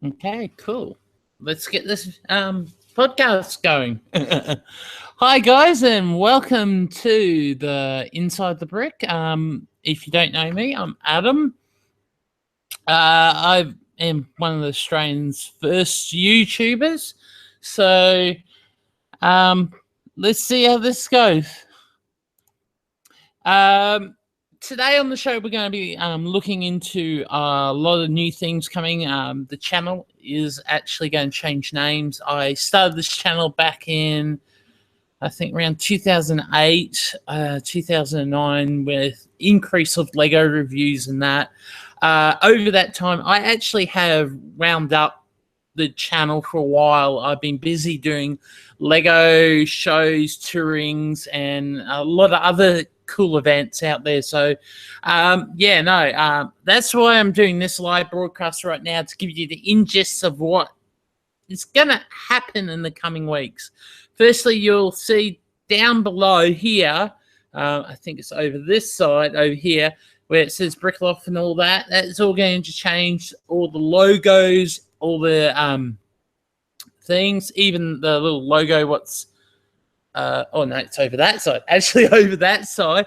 Okay, cool. Let's get this podcast going. Hi, guys, and welcome to the Inside the Brick. If you don't know me, I'm Adam. I am one of the Australians' first YouTubers. So let's see how this goes. Today on the show, we're going to be looking into a lot of new things coming. The channel is actually going to change names. I started this channel back in, I think, around 2008, 2009, with increase of Lego reviews and that. Over that time, I actually have wound up the channel for a while. I've been busy doing Lego shows, tourings, and a lot of other cool events out there. So that's why I'm doing this live broadcast right now, to give you the ingest of what is gonna happen in the coming weeks. Firstly, you'll see down below here, I think it's over this side over here, where it says Brickloft and all that. That's all going to change. All the logos, all the things, even the little logo, oh no, it's over that side. Actually, over that side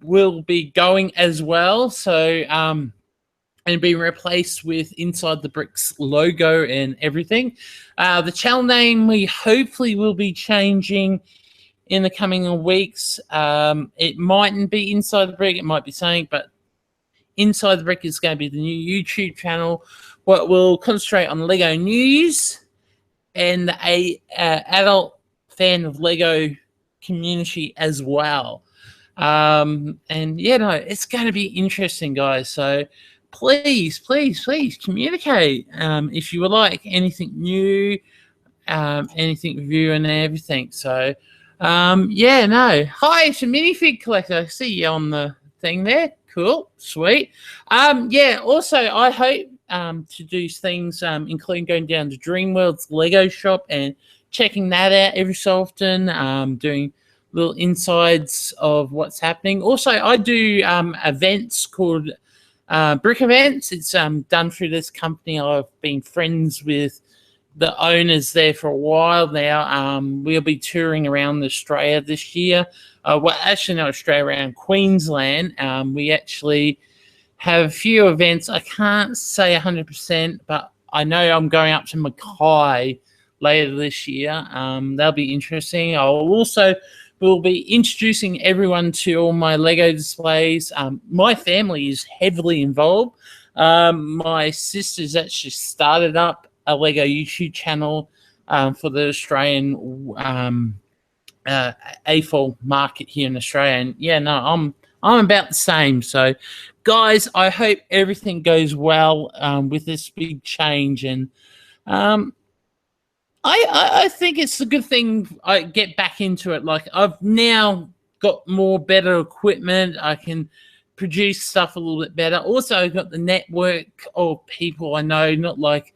will be going as well. So, and being replaced with Inside the Bricks logo and everything. The channel name we hopefully will be changing in the coming weeks. It mightn't be Inside the Brick. It might be something, but Inside the Brick is going to be the new YouTube channel. What will concentrate on Lego news and a adult fan of Lego community as well. And it's going to be interesting, guys. So please communicate if you would like anything new, anything review and everything. So hi, it's a minifig collector. I see you on the thing there. Cool, sweet. Also I hope to do things including going down to Dreamworld's Lego shop and checking that out every so often, doing little insides of what's happening. Also, I do events called Brick Events. It's done through this company. I've been friends with the owners there for a while now. We'll be touring around Australia this year. Actually not Australia, around Queensland. We actually have a few events. I can't say 100%, but I know I'm going up to Mackay later this year. That'll be interesting. We'll be introducing everyone to all my Lego displays. My family is heavily involved. My sister's actually started up a Lego YouTube channel for the Australian AFOL market here in Australia. And I'm about the same. So, guys, I hope everything goes well with this big change. And I think it's a good thing I get back into it. Like, I've now got better equipment. I can produce stuff a little bit better. Also, I've got the network of people I know, not like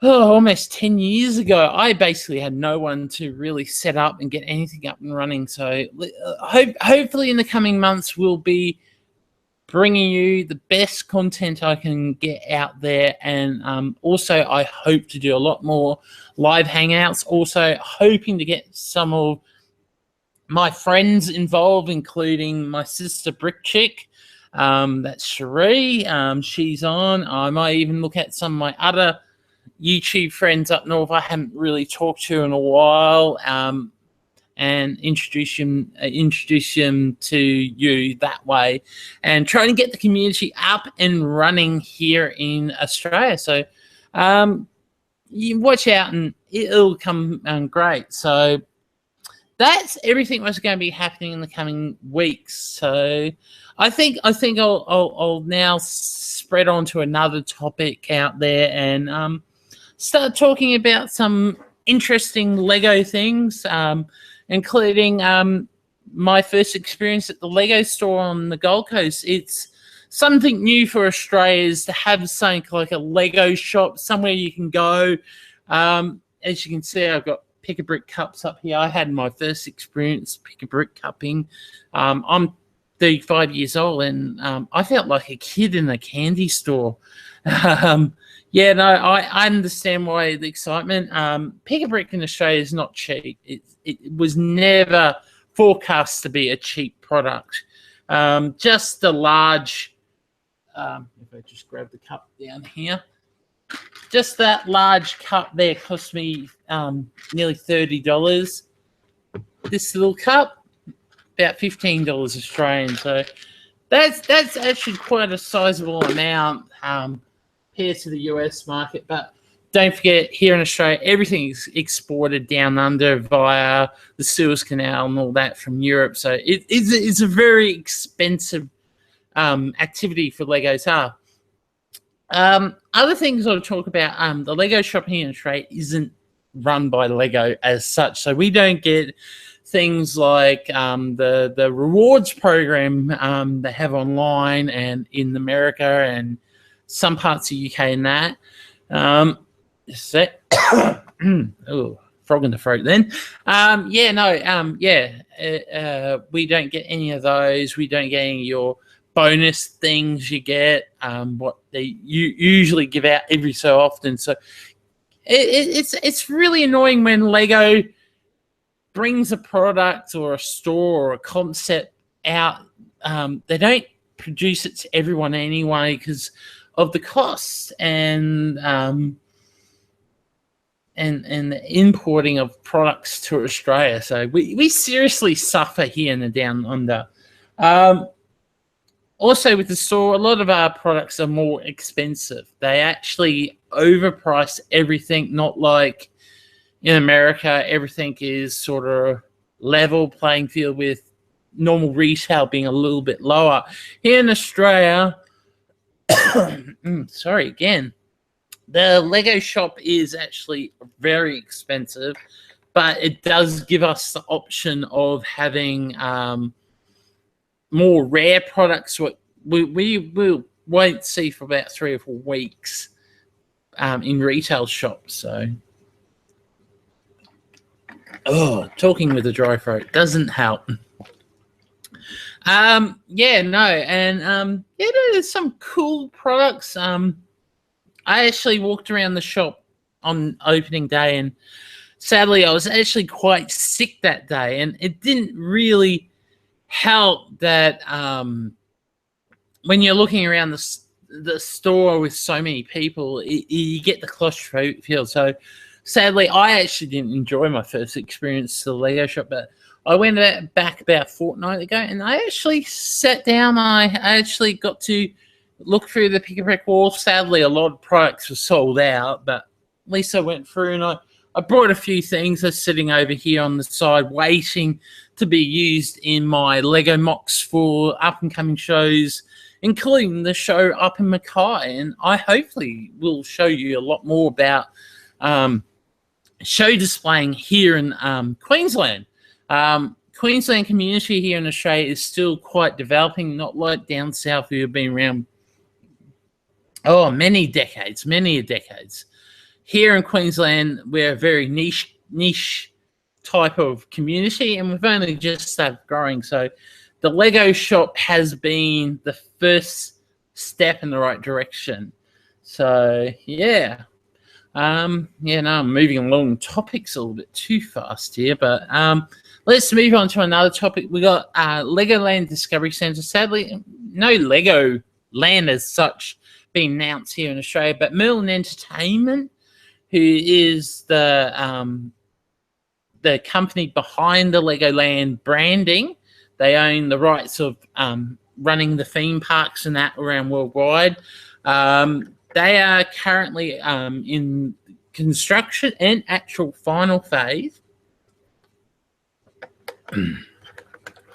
almost 10 years ago. I basically had no one to really set up and get anything up and running. So hopefully in the coming months, we'll be bringing you the best content I can get out there. And also, I hope to do a lot more live hangouts. Also, hoping to get some of my friends involved, including my sister Brick Chick. That's Cherie. She's on. I might even look at some of my other YouTube friends up north I haven't really talked to in a while, and introduce them to you that way, and trying to get the community up and running here in Australia. So you watch out and it'll come great. So that's everything that's going to be happening in the coming weeks. So I think I'll now spread on to another topic out there and start talking about some interesting Lego things, including my first experience at the Lego store on the Gold Coast. It's something new for Australia is to have something like a Lego shop, somewhere you can go. As you can see, I've got pick-a-brick cups up here. I had my first experience pick-a-brick cupping. I'm 35 years old, and I felt like a kid in a candy store. Yeah, no, I understand why the excitement. Pick-a-brick in Australia is not cheap. It was never forecast to be a cheap product. Just the large, if I just grab the cup down here, just that large cup there cost me nearly $30. This little cup, about $15 Australian. So that's actually quite a sizable amount compared to the US market. But don't forget, here in Australia, everything is exported down under via the Suez Canal and all that from Europe. So it's a very expensive activity for Legos are. Other things I'll talk about, the Lego shop here in Australia isn't run by Lego as such. So we don't get things like the rewards program they have online and in America and some parts of UK and that. Oh, frog in the throat then. We don't get any of those. We don't get any of your bonus things you get, what they usually give out every so often. So it's really annoying when Lego brings a product or a store or a concept out. They don't produce it to everyone anyway because of the costs and the importing of products to Australia. So we seriously suffer here in the Down Under. Also with the store, a lot of our products are more expensive. They actually overprice everything, not like in America, everything is sort of level playing field with normal retail being a little bit lower. Here in Australia, sorry again, the Lego shop is actually very expensive, but it does give us the option of having more rare products what we won't see for about 3 or 4 weeks in retail shops. So, talking with a dry throat doesn't help. There's some cool products. I actually walked around the shop on opening day, and sadly, I was actually quite sick that day, and it didn't really help that when you're looking around the store with so many people, you get the claustrophobic feel. So sadly, I actually didn't enjoy my first experience to the Lego shop, but I went back about a fortnight ago, and I actually sat down. I actually got to look through the pick-a-brick wall. Sadly, a lot of products were sold out, but at least I went through and I brought a few things. They're sitting over here on the side waiting to be used in my Lego mocks for up-and-coming shows, including the show up in Mackay. And I hopefully will show you a lot more about show displaying here in Queensland. Queensland community here in Australia is still quite developing, not like down south who have been around many decades. Here in Queensland, we're a very niche type of community, and we've only just started growing. So the Lego shop has been the first step in the right direction. So I'm moving along topics a little bit too fast here, but let's move on to another topic. We got Legoland Discovery Centre. Sadly, no Lego Land as such being announced here in Australia, but Merlin Entertainment, who is the company behind the Legoland branding, they own the rights of running the theme parks and that around worldwide. They are currently in construction and actual final phase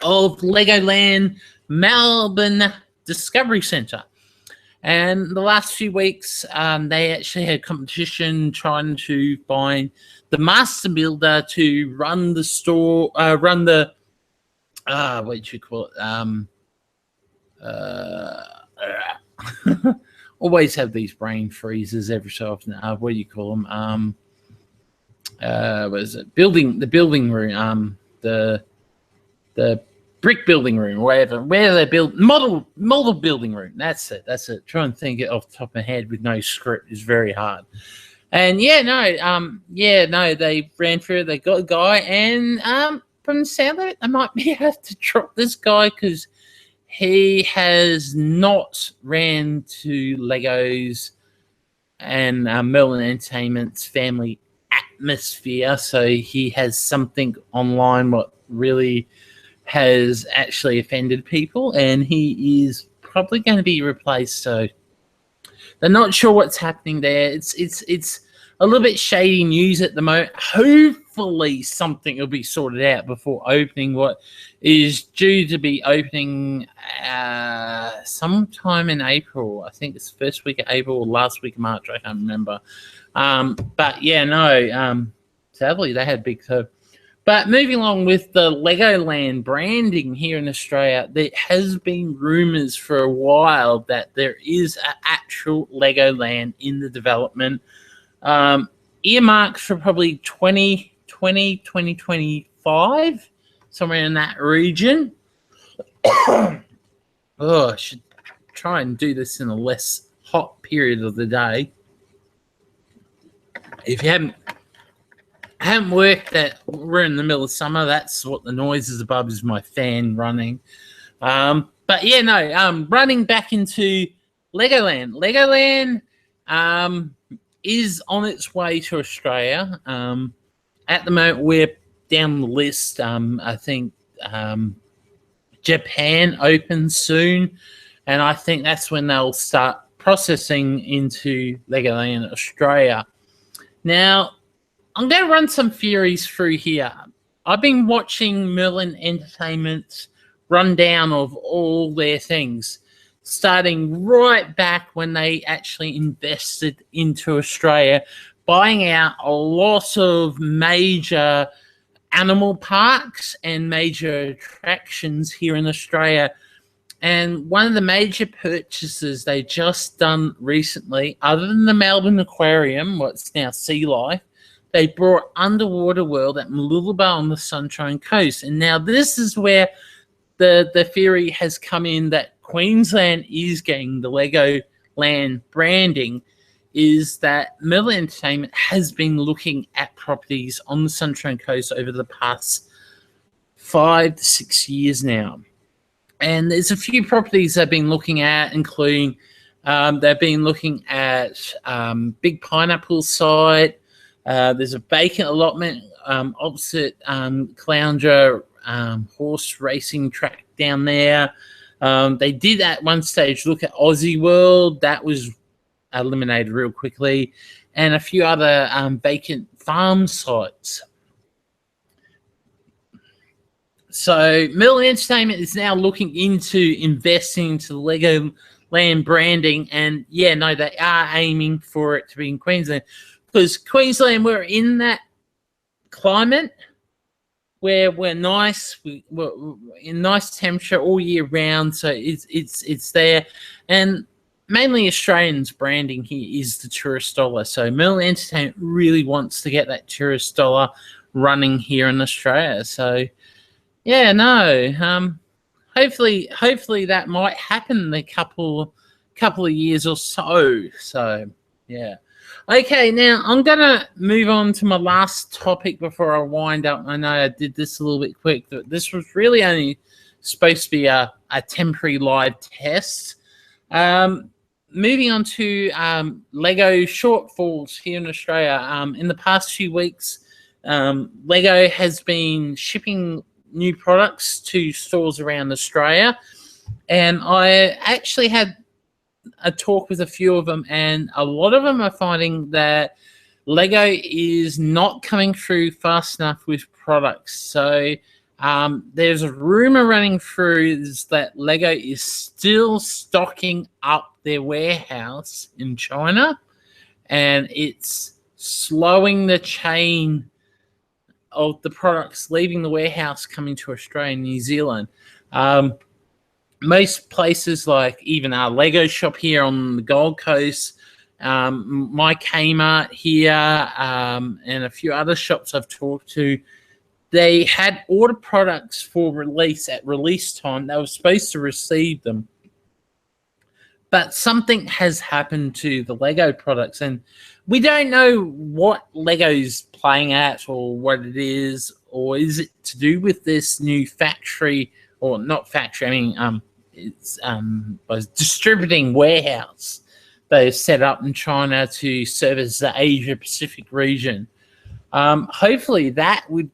of Legoland Melbourne Discovery Centre. And the last few weeks, they actually had competition trying to find the master builder to run the store, what do you call it? always have these brain freezes every so often. What do you call them? What is it? The building room. The brick building room, where they build model building room. That's it. Trying to think it off the top of my head with no script is very hard. And they ran through it. They got a guy, and from the sound of it, they might be able to drop this guy because he has not ran to Legos and Merlin Entertainment's family atmosphere, so he has something online what really has actually offended people, and he is probably going to be replaced. So they're not sure what's happening there. It's a little bit shady news at the moment. Hopefully something will be sorted out before opening what is due to be opening sometime in April. I think it's the first week of April or last week of March. I can't remember. Sadly they had big toe. But moving along with the Legoland branding here in Australia, there has been rumours for a while that there is an actual Legoland in the development. Earmarked for probably 2020, 2025, somewhere in that region. I should try and do this in a less hot period of the day. If you haven't worked that we're in the middle of summer, that's what the noise is above is my fan running. Running back into Legoland. Legoland is on its way to Australia. At the moment, we're down the list. I think Japan opens soon, and I think that's when they'll start processing into Legoland Australia. Now, I'm going to run some theories through here. I've been watching Merlin Entertainment's rundown of all their things, starting right back when they actually invested into Australia, buying out a lot of major animal parks and major attractions here in Australia. And one of the major purchases they just done recently, other than the Melbourne Aquarium, what's now Sea Life, they brought Underwater World at Mooloolaba on the Sunshine Coast. And now this is where the theory has come in that Queensland is getting the Legoland branding, is that Merlin Entertainment has been looking at properties on the Sunshine Coast over the past 5 to 6 years now. And there's a few properties they've been looking at, including they've been looking at Big Pineapple site. There's a vacant allotment opposite Caloundra horse racing track down there. They did at one stage look at Aussie World. That was eliminated real quickly. And a few other vacant farm sites. So Merlin Entertainment is now looking into investing into the Legoland branding. And they are aiming for it to be in Queensland. Because Queensland, we're in that climate where we're nice, we're in nice temperature all year round, so it's there. And mainly Australians branding here is the tourist dollar. So Merlin Entertainment really wants to get that tourist dollar running here in Australia. So hopefully that might happen in a couple of years or so. So yeah. Okay, now I'm going to move on to my last topic before I wind up. I know I did this a little bit quick, but this was really only supposed to be a temporary live test. Moving on to Lego shortfalls here in Australia. In the past few weeks, Lego has been shipping new products to stores around Australia, and I actually had a talk with a few of them, and a lot of them are finding that Lego is not coming through fast enough with products. So there's a rumor running through is that Lego is still stocking up their warehouse in China, and it's slowing the chain of the products leaving the warehouse coming to Australia and New Zealand. most places, like even our Lego shop here on the Gold Coast, my Kmart here, and a few other shops I've talked to, they had ordered products for release at release time. They were supposed to receive them, but something has happened to the Lego products, and we don't know what Lego's playing at or what it is, or is it to do with this new factory, or not factory, I mean, it's a distributing warehouse they've set up in China to service the Asia Pacific region. Hopefully that would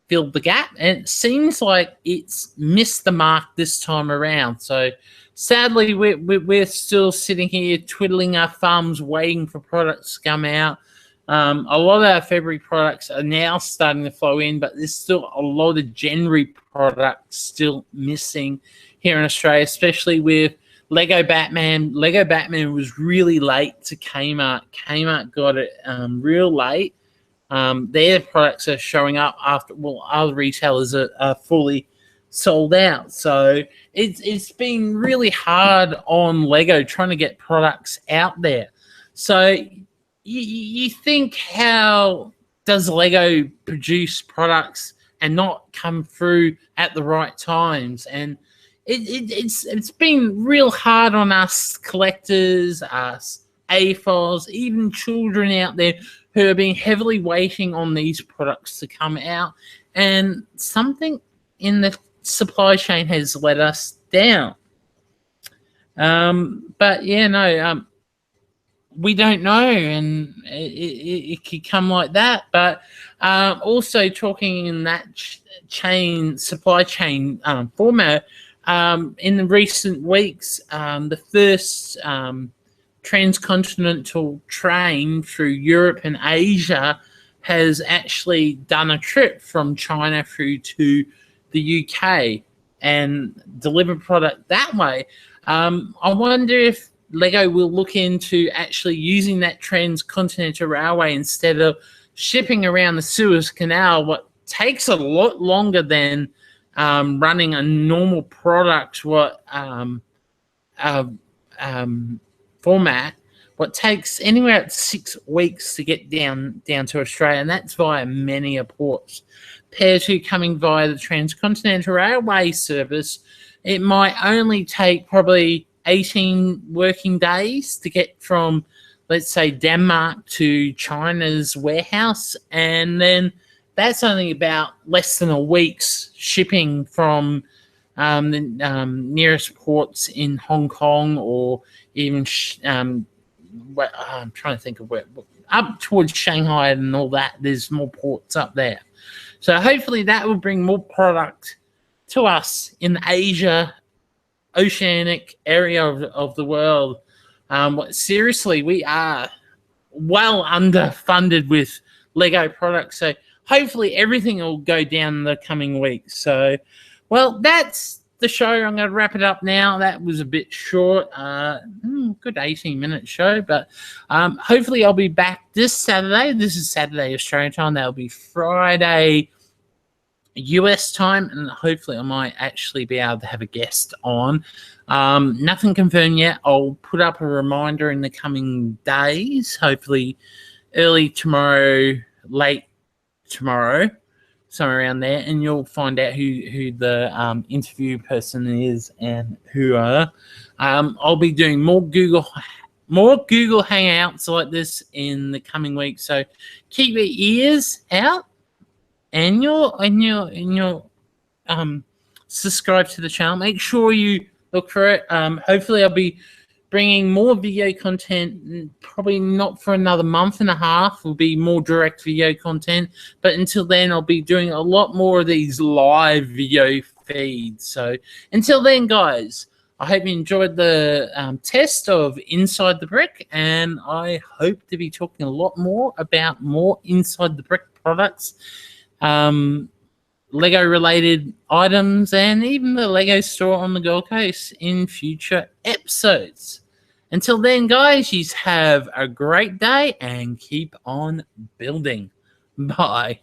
fill the gap, and it seems like it's missed the mark this time around. So sadly, we're still sitting here twiddling our thumbs, waiting for products to come out. A lot of our February products are now starting to flow in, but there's still a lot of January products still missing here in Australia, especially with Lego Batman. Lego Batman was really late to Kmart. Kmart got it real late. Their products are showing up after, well, other retailers are fully sold out. So it's been really hard on Lego trying to get products out there. So you think, how does Lego produce products and not come through at the right times? And it's been real hard on us collectors, us AFOS, even children out there who have been heavily waiting on these products to come out. And something in the supply chain has let us down. But yeah, no, we don't know, and it could come like that. But also talking in that supply chain format, in the recent weeks, the first transcontinental train through Europe and Asia has actually done a trip from China through to the UK and delivered product that way. I wonder if Lego will look into actually using that transcontinental railway instead of shipping around the Suez Canal, what takes a lot longer than running a normal product format, what takes anywhere up to 6 weeks to get down to Australia, and that's via many ports. Compared to coming via the transcontinental railway service, it might only take probably 18 working days to get from, let's say, Denmark to China's warehouse, and then that's only about less than a week's shipping from the nearest ports in Hong Kong, or even I'm trying to think of where, up towards Shanghai and all that. There's more ports up there. So hopefully that will bring more product to us in the Asia oceanic area of the world. Seriously, we are well underfunded with Lego products. So hopefully everything will go down in the coming weeks. So, well, that's the show. I'm going to wrap it up now. That was a bit short. Good 18-minute show. But hopefully I'll be back this Saturday. This is Saturday Australian time. That'll be Friday US time. And hopefully I might actually be able to have a guest on. Nothing confirmed yet. I'll put up a reminder in the coming days. Hopefully early tomorrow, late tomorrow, somewhere around there, and you'll find out who the interview person is and who are. I'll be doing more Google Hangouts like this in the coming weeks. So keep your ears out and your subscribe to the channel. Make sure you look for it. Hopefully I'll be bringing more video content, probably not for another month and a half. Will be more direct video content, but until then I'll be doing a lot more of these live video feeds. So until then, guys, I hope you enjoyed the test of Inside the Brick, and I hope to be talking a lot more about more Inside the Brick products, Lego related items, and even the Lego store on the Gold Coast in future episodes. Until then, guys, you have a great day and keep on building. Bye.